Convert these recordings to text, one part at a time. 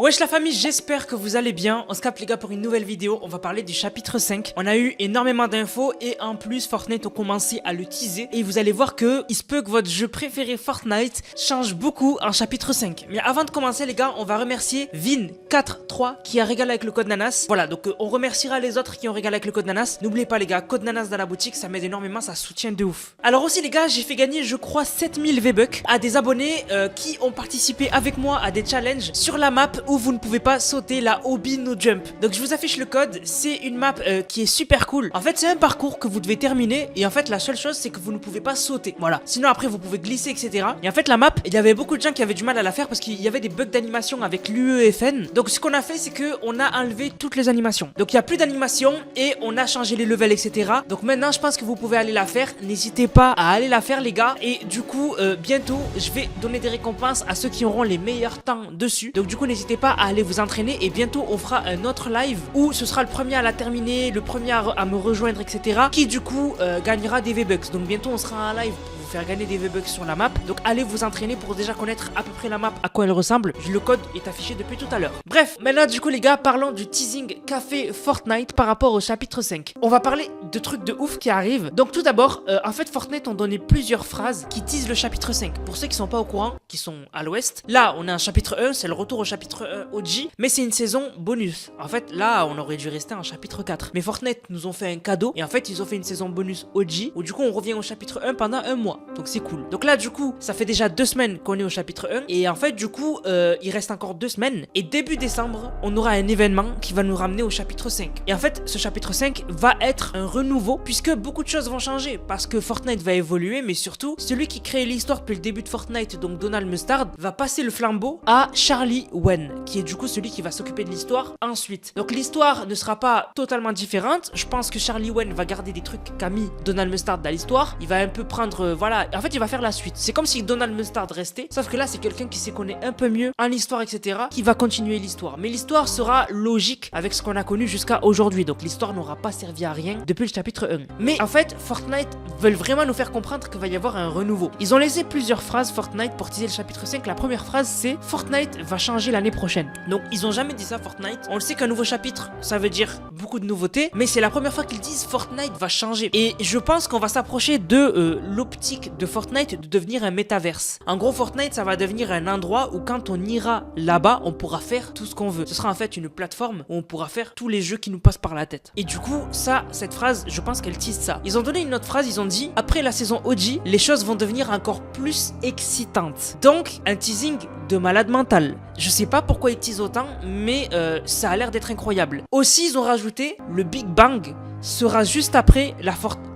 Wesh la famille, j'espère que vous allez bien. On se capte les gars pour une nouvelle vidéo. On va parler du chapitre 5. On a eu énormément d'infos et en plus Fortnite ont commencé à le teaser. Et vous allez voir que il se peut que votre jeu préféré Fortnite change beaucoup en chapitre 5. Mais avant de commencer les gars, on va remercier Vin43 qui a régalé avec le code Nanas. Voilà, donc on remerciera les autres qui ont régalé avec le code Nanas. N'oubliez pas les gars, code Nanas dans la boutique, ça m'aide énormément, ça soutient de ouf. Alors aussi les gars, j'ai fait gagner je crois 7000 V-Bucks à des abonnés qui ont participé avec moi à des challenges sur la map où vous ne pouvez pas sauter la Hobby No Jump. Donc je vous affiche le code, c'est une map qui est super cool. En fait c'est un parcours que vous devez terminer et en fait la seule chose c'est que vous ne pouvez pas sauter. Voilà, sinon après vous pouvez glisser etc. Et en fait la map, il y avait beaucoup de gens qui avaient du mal à la faire parce qu'il y avait des bugs d'animation avec l'UEFN. Donc ce qu'on a fait c'est que on a enlevé toutes les animations. Donc il n'y a plus d'animation et on a changé les levels etc. Donc maintenant je pense que vous pouvez aller la faire. N'hésitez pas à aller la faire les gars. Et du coup bientôt je vais donner des récompenses à ceux qui auront les meilleurs temps dessus. Donc du coup n'hésitez pas à aller vous entraîner et bientôt on fera un autre live où ce sera le premier à la terminer, le premier à me rejoindre etc. qui du coup gagnera des V-Bucks. Donc bientôt on sera en live pour vous faire gagner des V-Bucks sur la map. Donc allez vous entraîner pour déjà connaître à peu près la map, à quoi elle ressemble. Le code est affiché depuis tout à l'heure. Bref, maintenant du coup les gars, parlons du teasing café Fortnite par rapport au chapitre 5. On va parler de trucs de ouf qui arrivent. Donc tout d'abord, en fait Fortnite ont donné plusieurs phrases qui teasent le chapitre 5. Pour ceux qui sont pas au courant, qui sont à l'ouest, là on a un chapitre 1, c'est le retour au chapitre 1 OG, mais c'est une saison bonus. En fait là on aurait dû rester en chapitre 4. Mais Fortnite nous ont fait un cadeau et en fait ils ont fait une saison bonus OG où du coup on revient au chapitre 1 pendant un mois. Donc c'est cool. Donc là du coup ça fait déjà 2 semaines qu'on est au chapitre 1 et en fait du coup il reste encore 2 semaines et début décembre on aura un événement qui va nous ramener au chapitre 5. Et en fait ce chapitre 5 va être un renouveau puisque beaucoup de choses vont changer parce que Fortnite va évoluer, mais surtout celui qui crée l'histoire depuis le début de Fortnite, donc Donald Mustard, va passer le flambeau à Charlie Wen qui est du coup celui qui va s'occuper de l'histoire ensuite. Donc l'histoire ne sera pas totalement différente. Je pense que Charlie Wen va garder des trucs qu'a mis Donald Mustard dans l'histoire. Il va un peu prendre voilà, en fait il va faire la suite. C'est comme si Donald Mustard restait, sauf que là c'est quelqu'un qui s'y connaît un peu mieux en histoire etc. qui va continuer l'histoire. Mais l'histoire sera logique avec ce qu'on a connu jusqu'à aujourd'hui. Donc l'histoire n'aura pas servi à rien depuis le chapitre 1. Mais en fait Fortnite veulent vraiment nous faire comprendre qu'il va y avoir un renouveau. Ils ont laissé plusieurs phrases Fortnite pour teaser le chapitre 5. La première phrase c'est Fortnite va changer l'année prochaine. Donc ils ont jamais dit ça Fortnite. On le sait qu'un nouveau chapitre ça veut dire beaucoup de nouveautés, mais c'est la première fois qu'ils disent Fortnite va changer. Et je pense qu'on va s'approcher de l'optique de Fortnite de devenir un métaverse. En gros Fortnite ça va devenir un endroit où quand on ira là-bas on pourra faire tout ce qu'on veut. Ce sera en fait une plateforme où on pourra faire tous les jeux qui nous passent par la tête. Et du coup ça, cette phrase je pense qu'elle tease ça. Ils ont donné une autre phrase, ils ont dit après la saison OG les choses vont devenir encore plus excitantes. Donc un teasing de malade mental. Je sais pas pourquoi ils teasent autant, mais ça a l'air d'être incroyable. Aussi ils ont rajouté le Big Bang sera juste après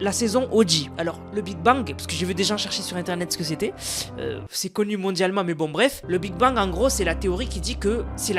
la saison OG. Alors le Big Bang, parce que j'ai vu des gens chercher sur internet ce que c'était, c'est connu mondialement mais bon bref, le Big Bang en gros c'est la théorie qui dit que c'est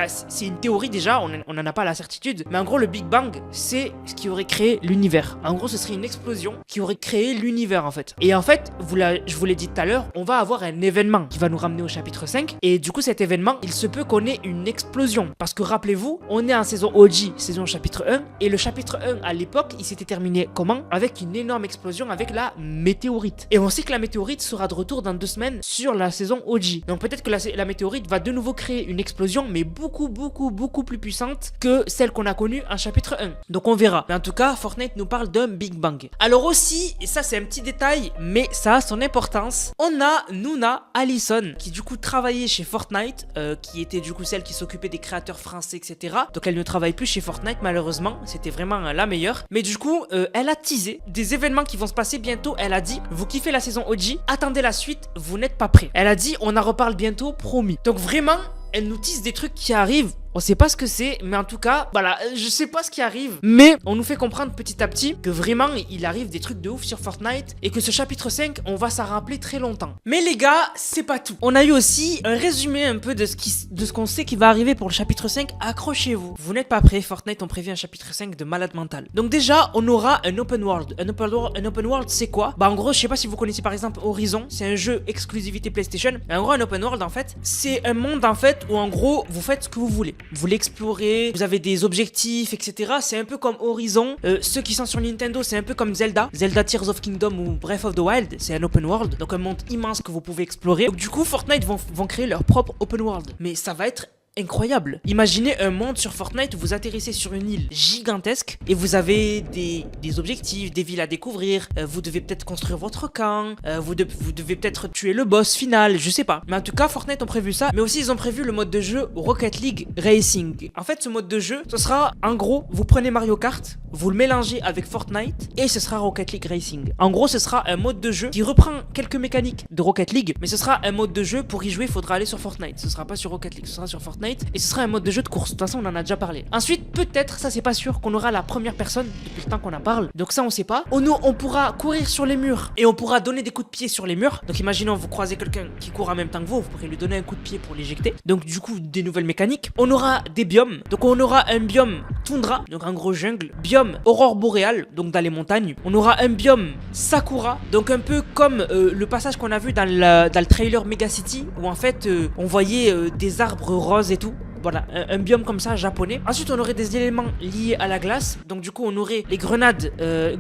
une théorie déjà, on n'en a pas la certitude, mais en gros le Big Bang c'est ce qui aurait créé l'univers. En gros ce serait une explosion qui aurait créé l'univers en fait. Et en fait, je vous l'ai dit tout à l'heure, on va avoir un événement qui va nous ramener au chapitre 5 et du coup cet événement il se peut qu'on ait une explosion parce que rappelez-vous, on est en saison OG, saison chapitre 1 et le chapitre 1 à l'époque il s'était terminé comment? Avec une énorme explosion avec la météorite. Et on sait que la météorite sera de retour dans 2 semaines sur la saison OG. Donc peut-être que la météorite va de nouveau créer une explosion mais beaucoup plus puissante que celle qu'on a connue en chapitre 1. Donc on verra. Mais en tout cas Fortnite nous parle d'un Big Bang. Alors aussi, et ça c'est un petit détail mais ça a son importance, on a Nuna Allison qui du coup travaillait chez Fortnite, qui était du coup celle qui s'occupait des créateurs français etc. Donc elle ne travaille plus chez Fortnite malheureusement, c'était vraiment la meilleure. Mais du coup elle a teasé des événements qui vont se passer bientôt. Elle a dit vous kiffez la saison OG, attendez la suite, vous n'êtes pas prêts. Elle a dit on en reparle bientôt, promis. Donc vraiment elle nous tease des trucs qui arrivent. On sait pas ce que c'est, mais en tout cas, voilà, je sais pas ce qui arrive, mais on nous fait comprendre petit à petit que vraiment il arrive des trucs de ouf sur Fortnite et que ce chapitre 5, on va s'en rappeler très longtemps. Mais les gars, c'est pas tout. On a eu aussi un résumé un peu de ce qu'on sait qui va arriver pour le chapitre 5. Accrochez-vous. Vous n'êtes pas prêts, Fortnite ont prévu un chapitre 5 de malade mental. Donc déjà, on aura un open world. Un open world, c'est quoi? Bah en gros, je sais pas si vous connaissez par exemple Horizon, c'est un jeu exclusivité PlayStation. En gros, un open world en fait, c'est un monde en fait où en gros, vous faites ce que vous voulez. Vous l'explorez, vous avez des objectifs, etc. C'est un peu comme Horizon. Ceux qui sont sur Nintendo, c'est un peu comme Zelda. Zelda Tears of Kingdom ou Breath of the Wild, c'est un open world. Donc un monde immense que vous pouvez explorer. Donc du coup, Fortnite vont créer leur propre open world. Mais ça va être incroyable. Imaginez un monde sur Fortnite où vous atterrissez sur une île gigantesque et vous avez des objectifs, des villes à découvrir, vous devez peut-être construire votre camp, vous devez peut-être tuer le boss final, je sais pas. Mais en tout cas, Fortnite ont prévu ça, mais aussi ils ont prévu le mode de jeu Rocket League Racing. En fait, ce mode de jeu, ce sera, en gros, vous prenez Mario Kart, vous le mélangez avec Fortnite et ce sera Rocket League Racing. En gros, ce sera un mode de jeu qui reprend quelques mécaniques de Rocket League, mais ce sera un mode de jeu, pour y jouer, il faudra aller sur Fortnite. Ce sera pas sur Rocket League, ce sera sur Fortnite et ce sera un mode de jeu de course. De toute façon, on en a déjà parlé. Ensuite, peut-être, ça c'est pas sûr, qu'on aura la première personne depuis le temps qu'on en parle. Donc ça, on sait pas. On pourra courir sur les murs et on pourra donner des coups de pied sur les murs. Donc imaginons, vous croisez quelqu'un qui court en même temps que vous pourrez lui donner un coup de pied pour l'éjecter. Donc du coup, des nouvelles mécaniques. On aura des biomes. Donc on aura un biome toundra, donc en gros jungle. Biome aurore boréale, donc dans les montagnes. On aura un biome sakura, donc un peu comme le passage qu'on a vu dans le trailer Mega City, où en fait on voyait des arbres roses et tout. Voilà, un biome comme ça, japonais. Ensuite, on aurait des éléments liés à la glace. Donc du coup, on aurait les grenades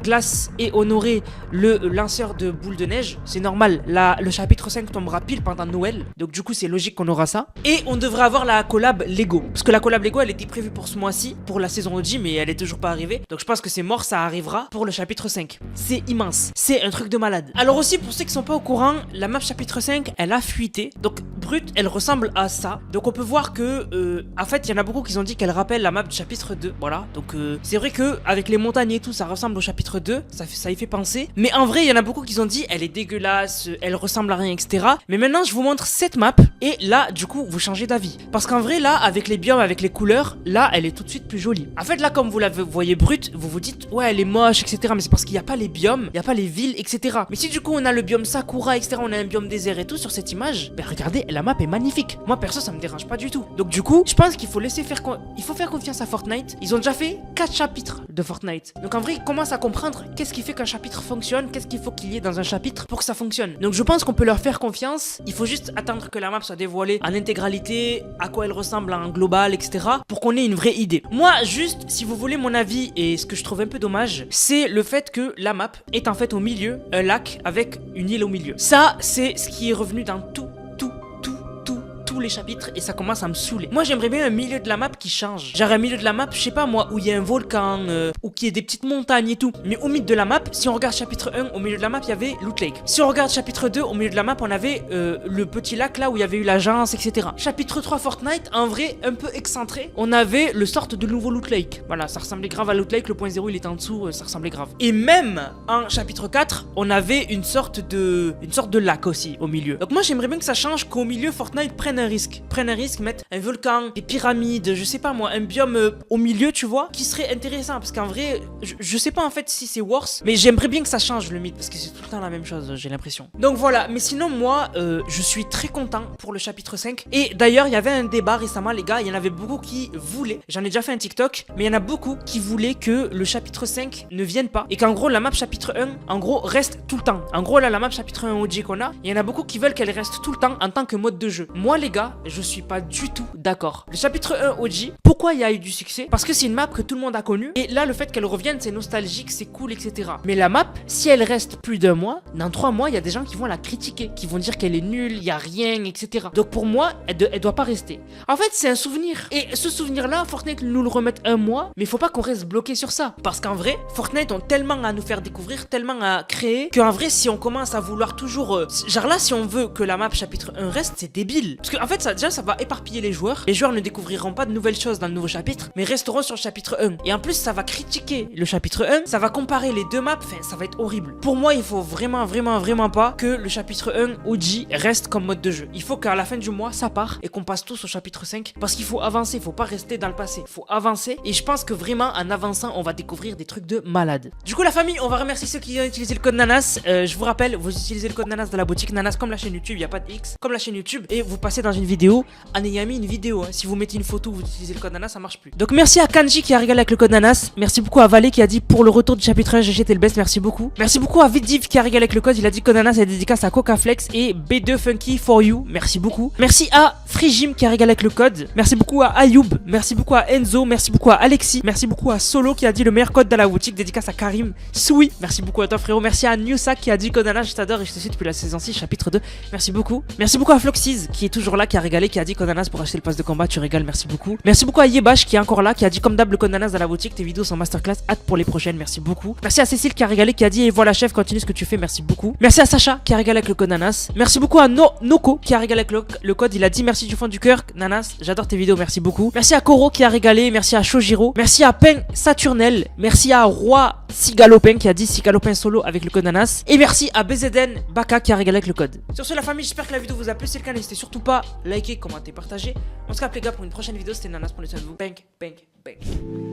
glace et on aurait le lanceur de boules de neige. C'est normal, le chapitre 5 tombera pile pendant Noël. Donc du coup, c'est logique qu'on aura ça. Et on devrait avoir la collab Lego. Parce que la collab Lego, elle était prévue pour ce mois-ci, pour la saison OG, mais elle est toujours pas arrivée. Donc je pense que c'est mort, ça arrivera pour le chapitre 5. C'est immense. C'est un truc de malade. Alors aussi, pour ceux qui sont pas au courant, la map chapitre 5, elle a fuité. Donc brut, elle ressemble à ça. Donc on peut voir que en fait, il y en a beaucoup qui ont dit qu'elle rappelle la map du chapitre 2. Voilà, donc c'est vrai que avec les montagnes et tout, ça ressemble au chapitre 2. Ça y fait penser. Mais en vrai, il y en a beaucoup qui ont dit elle est dégueulasse, elle ressemble à rien, etc. Mais maintenant, je vous montre cette map. Et là, du coup, vous changez d'avis. Parce qu'en vrai, là, avec les biomes, avec les couleurs, là, elle est tout de suite plus jolie. En fait, là, comme vous la voyez brute, vous vous dites ouais, elle est moche, etc. Mais c'est parce qu'il n'y a pas les biomes, il n'y a pas les villes, etc. Mais si du coup, on a le biome Sakura, etc., on a un biome désert et tout sur cette image, ben regardez, la map est magnifique. Moi, perso, ça me dérange pas du tout. Donc, du coup, je pense qu'il faut laisser faire il faut faire confiance à Fortnite. Ils ont déjà fait 4 chapitres de Fortnite. Donc en vrai, ils commencent à comprendre qu'est-ce qui fait qu'un chapitre fonctionne, qu'est-ce qu'il faut qu'il y ait dans un chapitre pour que ça fonctionne. Donc je pense qu'on peut leur faire confiance. Il faut juste attendre que la map soit dévoilée en intégralité, à quoi elle ressemble en global, etc. pour qu'on ait une vraie idée. Moi, juste, si vous voulez mon avis et ce que je trouve un peu dommage, c'est le fait que la map est en fait au milieu un lac avec une île au milieu. Ça, c'est ce qui est revenu dans tous les chapitres et ça commence à me saouler. Moi j'aimerais bien un milieu de la map qui change. Genre un milieu de la map, je sais pas moi, où il y a un volcan, ou qu'il y ait des petites montagnes et tout. Mais au milieu de la map, si on regarde chapitre 1, au milieu de la map, il y avait Loot Lake. Si on regarde chapitre 2, au milieu de la map, on avait le petit lac là où il y avait eu l'agence, etc. Chapitre 3 Fortnite, en vrai, un peu excentré, on avait le sorte de nouveau Loot Lake. Voilà, ça ressemblait grave à Loot Lake, le point 0 il était en dessous, ça ressemblait grave. Et même en chapitre 4, on avait une sorte de lac aussi au milieu. Donc moi j'aimerais bien que ça change, qu'au milieu Fortnite prenne un risque, mettre un volcan, des pyramides, je sais pas moi, un biome au milieu, tu vois, qui serait intéressant. Parce qu'en vrai, je sais pas en fait si c'est worse, mais j'aimerais bien que ça change le mythe, parce que c'est tout le temps la même chose, j'ai l'impression. Donc voilà, mais sinon moi, je suis très content pour le chapitre 5. Et d'ailleurs, il y avait un débat récemment, les gars, il y en avait beaucoup qui voulaient, j'en ai déjà fait un TikTok, mais il y en a beaucoup qui voulaient que le chapitre 5 ne vienne pas, et qu'en gros, la map chapitre 1, en gros, reste tout le temps. En gros, là, la map chapitre 1 OG qu'on a, il y en a beaucoup qui veulent qu'elle reste tout le temps en tant que mode de jeu. Moi, les gars, je suis pas du tout d'accord. Le chapitre 1 OG, pourquoi il y a eu du succès? Parce que c'est une map que tout le monde a connue. Et là, le fait qu'elle revienne, c'est nostalgique, c'est cool, etc. Mais la map, si elle reste plus d'un mois, dans 3 mois, il y a des gens qui vont la critiquer, qui vont dire qu'elle est nulle, il y a rien, etc. Donc pour moi, elle doit pas rester. En fait, c'est un souvenir. Et ce souvenir-là, Fortnite nous le remet un mois, mais il faut pas qu'on reste bloqué sur ça. Parce qu'en vrai, Fortnite ont tellement à nous faire découvrir, tellement à créer, qu'en vrai, si on commence à vouloir toujours... genre là, si on veut que la map chapitre 1 reste, c'est débile. Parce qu'en fait, ça, déjà, ça va éparpiller les joueurs. Les joueurs ne découvriront pas de nouvelles choses dans le nouveau chapitre, mais resteront sur le chapitre 1. Et en plus, ça va critiquer le chapitre 1, ça va comparer les deux maps, enfin, ça va être horrible. Pour moi, il faut vraiment pas que le chapitre 1 OG reste comme mode de jeu. Il faut qu'à la fin du mois, ça part et qu'on passe tous au chapitre 5, parce qu'il faut avancer, il faut pas rester dans le passé, il faut avancer. Et je pense que vraiment, en avançant, on va découvrir des trucs de malade. Du coup, la famille, on va remercier ceux qui ont utilisé le code Nanas. Je vous rappelle, vous utilisez le code Nanas dans la boutique Nanas comme la chaîne YouTube, il n'y a pas de X, comme la chaîne YouTube, et vous passez dans une vidéo en ayant mis une vidéo. Si vous mettez une photo, vous utilisez le code Nanas, ça marche plus. Donc merci à Kanji qui a régalé avec le code Nanas. Merci beaucoup à Valé qui a dit pour le retour du chapitre 1, GG t'es le best, merci beaucoup. Merci beaucoup à Vidiv qui a régalé avec le code, il a dit code Nanas et dédicace à Cocaflex et B2 Funky for you, merci beaucoup. Merci à Frigim qui a régalé avec le code. Merci beaucoup à Ayoub, merci beaucoup à Enzo, merci beaucoup à Alexis, merci beaucoup à Solo qui a dit le meilleur code dans la boutique, dédicace à Karim, Soui, merci beaucoup à toi frérot, merci à Newsak qui a dit code Nanas, je t'adore et je te suis depuis la saison 6 chapitre 2, merci beaucoup. Merci beaucoup à Floxies qui est toujours là là qui a régalé, qui a dit code Anas pour acheter le pass de combat, tu régales, merci beaucoup. Merci beaucoup à Yebash qui est encore là, qui a dit comme d'hab le code Anas dans la boutique, tes vidéos sont masterclass, hâte pour les prochaines, merci beaucoup. Merci à Cécile qui a régalé, qui a dit et voilà chef, continue ce que tu fais, merci beaucoup. Merci à Sacha qui a régalé avec le code Nanas. Merci beaucoup à Noko qui a régalé avec le code, il a dit merci du fond du cœur, Nanas, j'adore tes vidéos, merci beaucoup. Merci à Koro qui a régalé, merci à Shojiro, merci à Peng Saturnel, merci à Roi Sigalopin qui a dit Sigalopin solo avec le code Nanas. Et merci à BZN Baka qui a régalé avec le code. Sur ce la famille, j'espère que la vidéo vous a plu, si c'est le cas n'hésitez surtout pas à liker, commenter, partager. On se capte les gars pour une prochaine vidéo, c'était Nanas, prenez soin de vous. Bang, bang, bang.